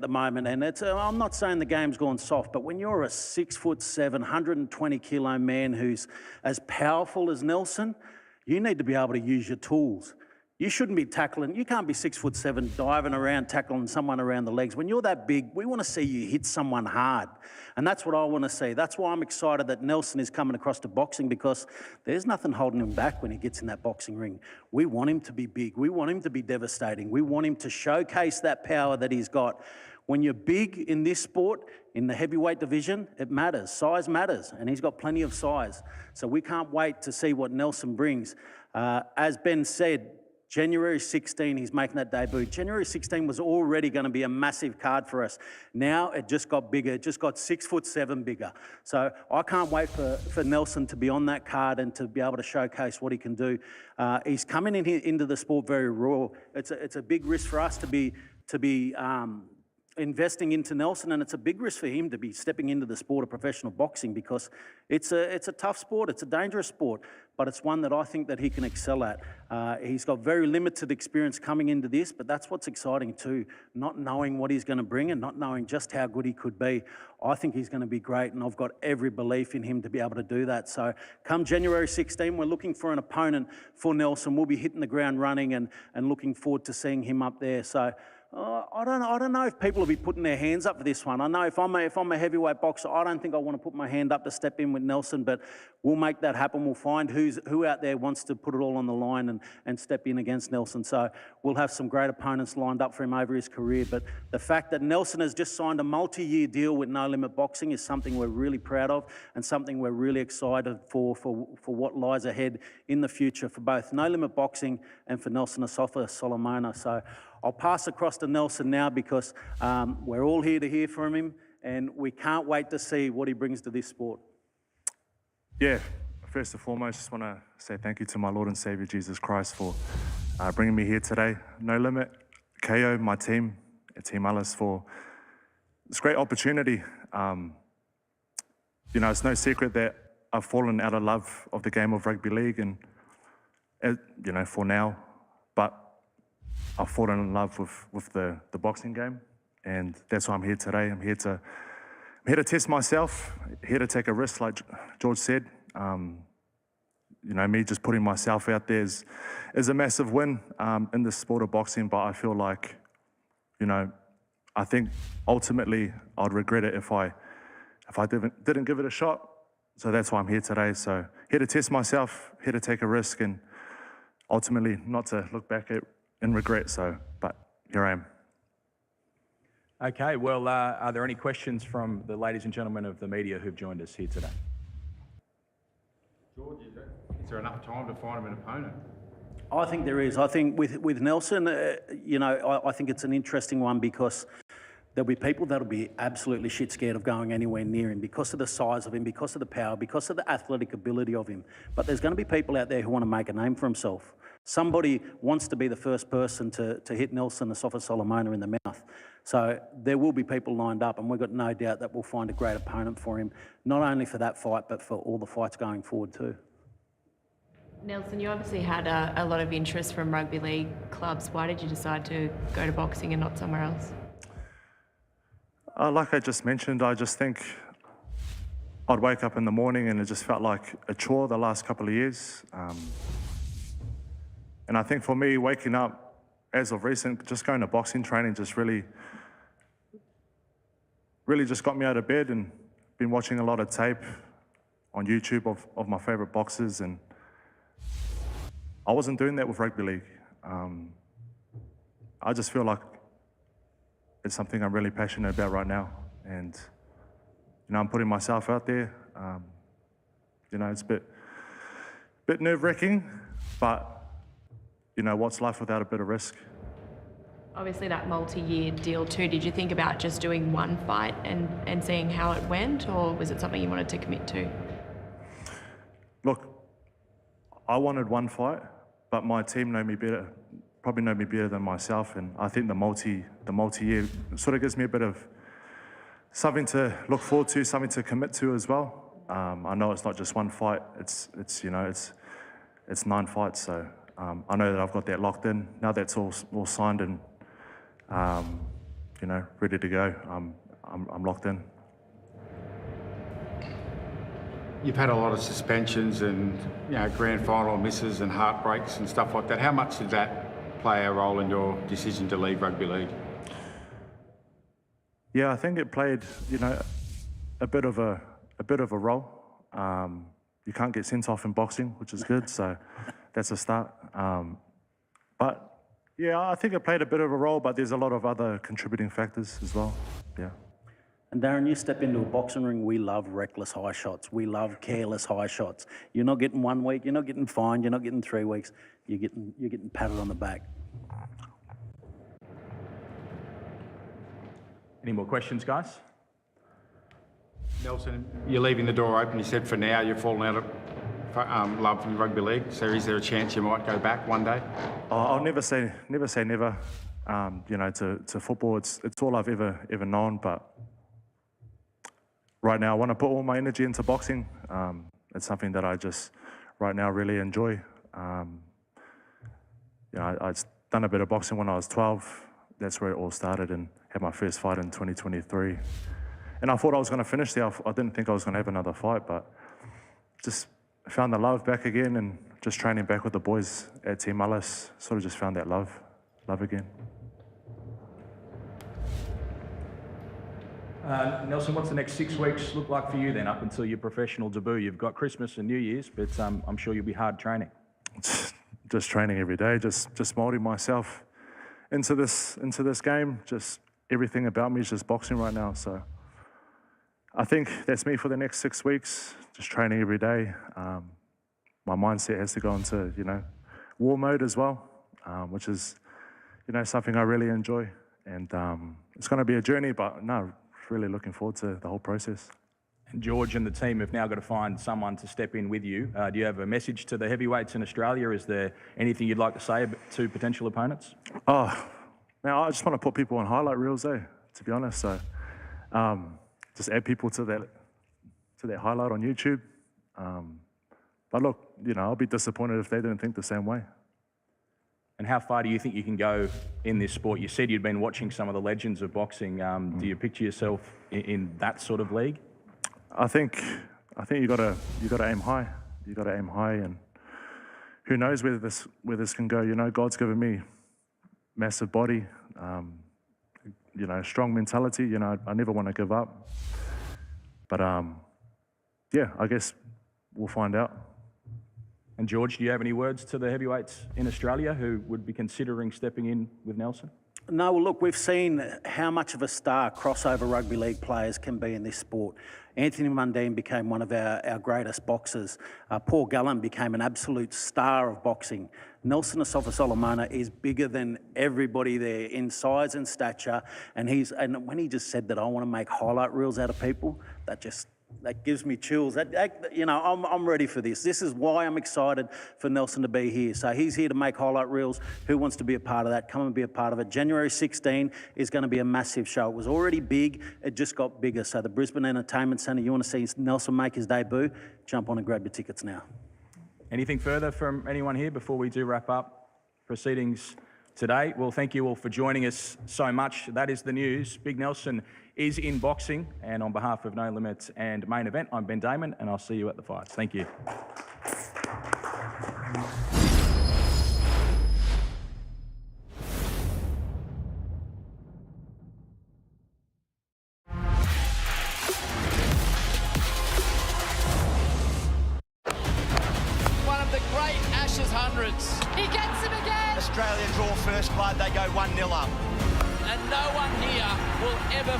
the moment, and I'm not saying the game's gone soft, but when you're a 6'7", 120 kilo man who's as powerful as Nelson, you need to be able to use your tools. You shouldn't be tackling. You can't be 6'7", diving around, tackling someone around the legs. When you're that big, we want to see you hit someone hard. And that's what I want to see. That's why I'm excited that Nelson is coming across to boxing, because there's nothing holding him back when he gets in that boxing ring. We want him to be big. We want him to be devastating. We want him to showcase that power that he's got. When you're big in this sport, in the heavyweight division, it matters. Size matters, and he's got plenty of size. So we can't wait to see what Nelson brings. As Ben said, January 16, he's making that debut. January 16 was already going to be a massive card for us. Now it just got bigger. It just got 6'7" bigger. So I can't wait for Nelson to be on that card and to be able to showcase what he can do. He's coming in here, into the sport very raw. It's a big risk for us to be investing into Nelson, and it's a big risk for him to be stepping into the sport of professional boxing, because it's a tough sport, it's a dangerous sport, but it's one that I think that he can excel at. He's got very limited experience coming into this, but that's what's exciting too, not knowing what he's going to bring and not knowing just how good he could be. I think he's going to be great, and I've got every belief in him to be able to do that. So come January 16, we're looking for an opponent for Nelson. We'll be hitting the ground running and looking forward to seeing him up there. So I don't know if people will be putting their hands up for this one. I know if I'm a heavyweight boxer, I don't think I want to put my hand up to step in with Nelson, but we'll make that happen. We'll find who out there wants to put it all on the line and step in against Nelson. So we'll have some great opponents lined up for him over his career. But the fact that Nelson has just signed a multi-year deal with No Limit Boxing is something we're really proud of, and something we're really excited for what lies ahead in the future for both No Limit Boxing and for Nelson Asofa-Solomona. So I'll pass across to Nelson now, because we're all here to hear from him, and we can't wait to see what he brings to this sport. Yeah, first and foremost, just want to say thank you to my Lord and Savior Jesus Christ for bringing me here today. No Limit, KO, my team, Team Alice, for this great opportunity. You know, it's no secret that I've fallen out of love of the game of rugby league, and you know, for now, but I've fallen in love with the boxing game, and that's why I'm here today. I'm here to test myself, here to take a risk, like George said. You know, me just putting myself out there is a massive win in the sport of boxing, but I feel like, you know, I think ultimately I'd regret it if I didn't give it a shot. So that's why I'm here today. So here to test myself, here to take a risk, and ultimately not to look back at in regret. So, but here I am. Okay, well, are there any questions from the ladies and gentlemen of the media who've joined us here today? George, is there enough time to find him an opponent? I think there is. I think with Nelson, you know, I think it's an interesting one, because there'll be people that'll be absolutely shit scared of going anywhere near him because of the size of him, because of the power, because of the athletic ability of him. But there's going to be people out there who want to make a name for himself. Somebody wants to be the first person to hit Nelson Asofa-Solomona in the mouth. So there will be people lined up, and we've got no doubt that we'll find a great opponent for him, not only for that fight, but for all the fights going forward too. Nelson, you obviously had a lot of interest from rugby league clubs. Why did you decide to go to boxing and not somewhere else? Like I just mentioned, I just think I'd wake up in the morning and it just felt like a chore the last couple of years. And I think for me, waking up as of recent, just going to boxing training just really just got me out of bed, and been watching a lot of tape on YouTube of my favorite boxers, and I wasn't doing that with rugby league. I just feel like it's something I'm really passionate about right now, and you know, I'm putting myself out there. You know, it's a bit nerve-wracking, but you know, what's life without a bit of risk? Obviously that multi-year deal too, did you think about just doing one fight and seeing how it went, or was it something you wanted to commit to? Look, I wanted one fight, but my team know me better, probably know me better than myself, and I think the multi-year sort of gives me a bit of something to look forward to, something to commit to as well. I know it's not just one fight, it's you know, it's 9 fights, so I know that I've got that locked in. Now that's all signed and ready to go. I'm locked in. You've had a lot of suspensions and grand final misses and heartbreaks and stuff like that. How much did that play a role in your decision to leave rugby league? Yeah, I think it played, a bit of a role. You can't get sent off in boxing, which is good, so that's a start. But yeah, I think it played a bit of a role, but there's a lot of other contributing factors as well. Yeah. And Darren, you step into a boxing ring, we love reckless high shots. We love careless high shots. You're not getting 1 week, you're not getting fined, you're not getting 3 weeks, you're getting patted on the back. Any more questions, guys? Nelson, you're leaving the door open. You said for now you've fallen out of love with rugby league. So is there a chance you might go back one day? I'll never say never. To football, it's all I've ever known. But right now, I want to put all my energy into boxing. It's something that I just right now really enjoy. I'd done a bit of boxing when I was 12. That's where it all started, and had my first fight in 2023. And I thought I was going to finish there. I didn't think I was going to have another fight, but just found the love back again, and just training back with the boys at Team Mullis, sort of just found that love again. Nelson, what's the next 6 weeks look like for you then, up until your professional debut? You've got Christmas and New Year's, but I'm sure you'll be hard training. Just training every day, just moulding myself into this game. Just everything about me is just boxing right now. So I think that's me for the next 6 weeks. Just training every day. My mindset has to go into war mode as well, which is something I really enjoy. And it's going to be a journey, but no, really looking forward to the whole process. And George and the team have now got to find someone to step in with you. Do you have a message to the heavyweights in Australia? Is there anything you'd like to say to potential opponents? Oh, man, I just want to put people on highlight reels, to be honest. So just add people to that highlight on YouTube. But look, I'll be disappointed if they didn't think the same way. And how far do you think you can go in this sport? You said you'd been watching some of the legends of boxing. Do you picture yourself in that sort of league? I think you gotta aim high. You gotta aim high, and who knows where this can go? God's given me massive body, strong mentality. I never want to give up. But yeah, I guess we'll find out. And George, do you have any words to the heavyweights in Australia who would be considering stepping in with Nelson? No, well, look, we've seen how much of a star crossover rugby league players can be in this sport. Anthony Mundine became one of our greatest boxers. Paul Gallen became an absolute star of boxing. Nelson Asofa-Solomona is bigger than everybody there in size and stature. And when he just said that I want to make highlight reels out of people, that gives me chills. I'm ready for this. This is why I'm excited for Nelson to be here. So he's here to make highlight reels. Who wants to be a part of that? Come and be a part of it. January 16 is going to be a massive show. It was already big. It just got bigger. So the Brisbane Entertainment Centre, you want to see Nelson make his debut? Jump on and grab your tickets now. Anything further from anyone here before we do wrap up proceedings today? Well, thank you all for joining us so much. That is the news. Big Nelson is in boxing, and on behalf of No Limits and Main Event, I'm Ben Damon, and I'll see you at the fights. Thank you. One of the great Ashes hundreds. He gets him again. Australia draw first blood, they go 1-0 up. And no one here will ever